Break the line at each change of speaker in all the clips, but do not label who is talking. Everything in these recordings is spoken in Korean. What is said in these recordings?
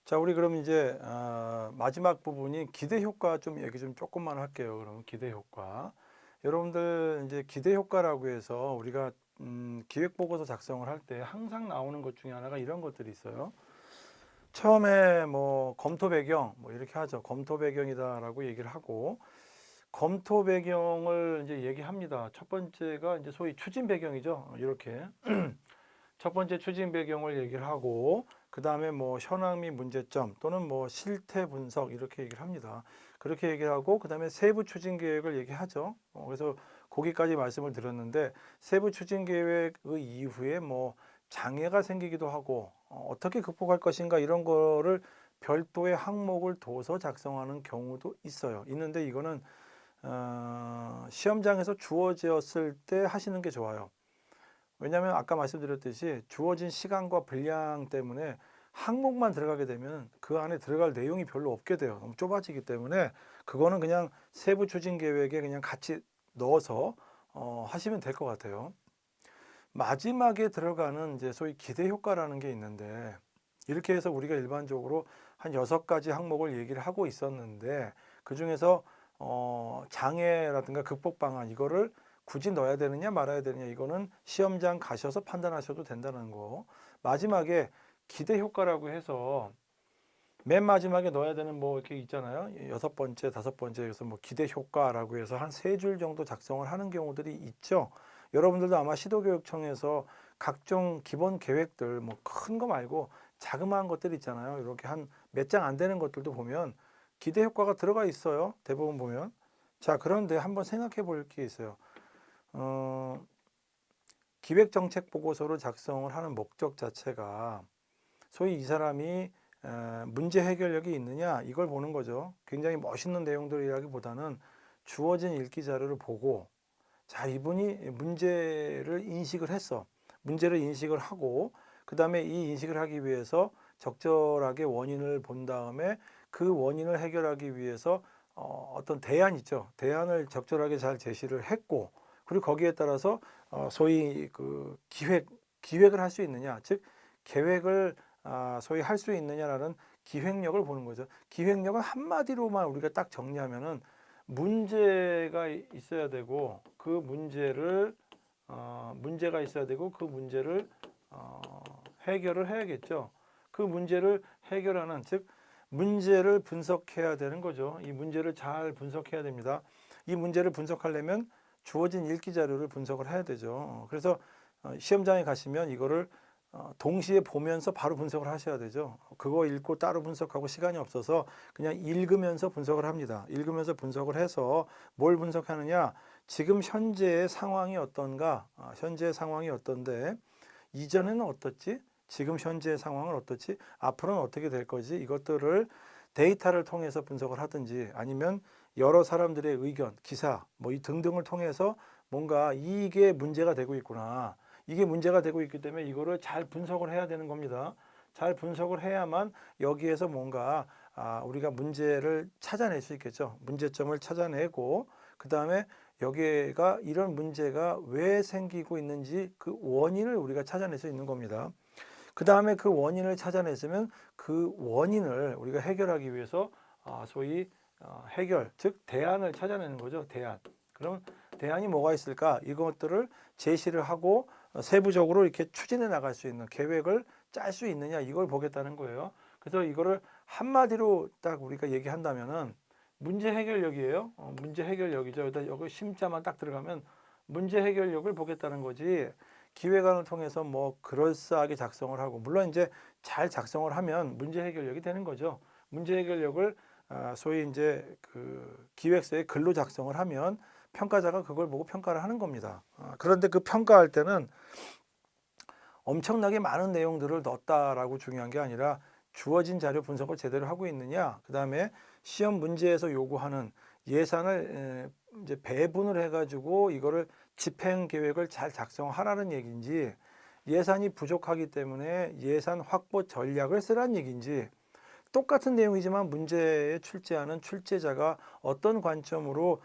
자, 우리 그럼 이제 마지막 부분이 기대 효과 좀 얘기 좀 조금만 할게요. 그러면 기대 효과. 여러분들 이제 기대 효과라고 해서 우리가 기획 보고서 작성을 할 때 항상 나오는 것 중에 하나가 이런 것들이 있어요. 처음에 뭐 검토 배경 뭐 이렇게 하죠. 검토 배경이다라고 얘기를 하고 검토 배경을 이제 얘기합니다. 첫 번째가 이제 소위 추진 배경이죠. 이렇게 첫 번째 추진 배경을 얘기를 하고 그 다음에 뭐 현황 및 문제점 또는 뭐 실태 분석 이렇게 얘기를 합니다. 그렇게 얘기를 하고 그 다음에 세부 추진 계획을 얘기하죠. 그래서 거기까지 말씀을 드렸는데 세부 추진 계획의 이후에 뭐 장애가 생기기도 하고 어떻게 극복할 것인가 이런 거를 별도의 항목을 둬서 작성하는 경우도 있어요. 있는데 이거는 시험장에서 주어졌을 때 하시는 게 좋아요. 왜냐하면 아까 말씀드렸듯이 주어진 시간과 분량 때문에 항목만 들어가게 되면 그 안에 들어갈 내용이 별로 없게 돼요. 너무 좁아지기 때문에 그거는 그냥 세부 추진 계획에 그냥 같이 넣어서 하시면 될 것 같아요. 마지막에 들어가는 이제 소위 기대 효과라는 게 있는데 이렇게 해서 우리가 일반적으로 한 6가지 항목을 얘기를 하고 있었는데 그 중에서 장애라든가 극복 방안 이거를 굳이 넣어야 되느냐 말아야 되느냐 이거는 시험장 가셔서 판단하셔도 된다는 거. 마지막에 기대 효과라고 해서 맨 마지막에 넣어야 되는 뭐 이렇게 있잖아요. 6번째, 5번째 그래서 뭐 기대 효과라고 해서 한 3줄 정도 작성을 하는 경우들이 있죠. 여러분들도 아마 시도교육청에서 각종 기본 계획들 뭐 큰 거 말고 자그마한 것들 있잖아요. 이렇게 한 몇 장 안 되는 것들도 보면 기대 효과가 들어가 있어요. 대부분 보면. 자, 그런데 한번 생각해 볼 게 있어요. 어, 기획정책 보고서를 작성을 하는 목적 자체가 소위 이 사람이 문제 해결력이 있느냐 이걸 보는 거죠. 굉장히 멋있는 내용들이라기보다는 주어진 읽기 자료를 보고 자, 이분이 문제를 인식을 했어. 문제를 인식을 하고 그 다음에 이 인식을 하기 위해서 적절하게 원인을 본 다음에 그 원인을 해결하기 위해서 어떤 대안 있죠. 대안을 적절하게 잘 제시를 했고 그리고 거기에 따라서 소위 그 기획을 할 수 있느냐, 즉 계획을 소위 할 수 있느냐라는 기획력을 보는 거죠. 기획력은 한마디로만 우리가 딱 정리하면은 문제가 있어야 되고 그 문제를 문제가 있어야 되고 그 문제를 해결을 해야겠죠. 그 문제를 해결하는 즉 문제를 분석해야 되는 거죠. 이 문제를 잘 분석해야 됩니다. 이 문제를 분석하려면 주어진 읽기 자료를 분석을 해야 되죠. 그래서 시험장에 가시면 이거를 동시에 보면서 바로 분석을 하셔야 되죠. 그거 읽고 따로 분석하고 시간이 없어서 그냥 읽으면서 분석을 합니다. 읽으면서 분석을 해서 뭘 분석하느냐? 지금 현재의 상황이 어떤가? 현재의 상황이 어떤데 이전에는 어떻지? 지금 현재의 상황은 어떻지? 앞으로는 어떻게 될 거지? 이것들을 데이터를 통해서 분석을 하든지 아니면 여러 사람들의 의견, 기사 뭐 이 등등을 통해서 뭔가 이게 문제가 되고 있구나. 이게 문제가 되고 있기 때문에 이거를 잘 분석을 해야 되는 겁니다. 잘 분석을 해야만 여기에서 뭔가 우리가 문제를 찾아낼 수 있겠죠. 문제점을 찾아내고 그 다음에 여기가 이런 문제가 왜 생기고 있는지 그 원인을 우리가 찾아낼 수 있는 겁니다. 그 다음에 그 원인을 찾아냈으면 그 원인을 우리가 해결하기 위해서 소위 해결, 즉 대안을 찾아내는 거죠. 대안. 그럼 대안이 뭐가 있을까? 이것들을 제시를 하고 세부적으로 이렇게 추진해 나갈 수 있는 계획을 짤 수 있느냐 이걸 보겠다는 거예요. 그래서 이거를 한마디로 딱 우리가 얘기한다면은 문제 해결력이에요. 문제 해결력이죠. 여기 심자만 딱 들어가면 문제 해결력을 보겠다는 거지. 기획안을 통해서 뭐 그럴싸하게 작성을 하고 물론 이제 잘 작성을 하면 문제 해결력이 되는 거죠. 문제 해결력을 소위 이제 그 기획서에 글로 작성을 하면 평가자가 그걸 보고 평가를 하는 겁니다. 그런데 그 평가할 때는 엄청나게 많은 내용들을 넣었다라고 중요한 게 아니라 주어진 자료 분석을 제대로 하고 있느냐, 그 다음에 시험 문제에서 요구하는 예산을 이제 배분을 해가지고 이거를 집행 계획을 잘 작성하라는 얘기인지, 예산이 부족하기 때문에 예산 확보 전략을 쓰라는 얘기인지, 똑같은 내용이지만 문제에 출제하는 출제자가 어떤 관점으로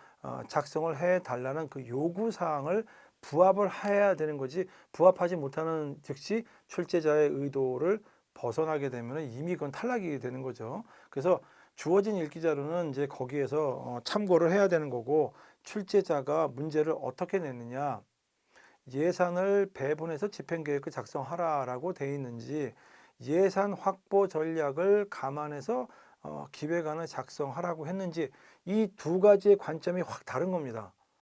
작성을 해달라는 그 요구사항을 부합을 해야 되는 거지 부합하지 못하는 즉시 출제자의 의도를 벗어나게 되면 이미 그건 탈락이 되는 거죠. 그래서 주어진 일기자료는 이제 거기에서 참고를 해야 되는 거고, 출제자가 문제를 어떻게 냈느냐, 예산을 배분해서 집행계획을 작성하라라고 돼 있는지, 예산 확보 전략을 감안해서 기획안을 작성하라고 했는지, 이 두 가지의 관점이 확 다른 겁니다.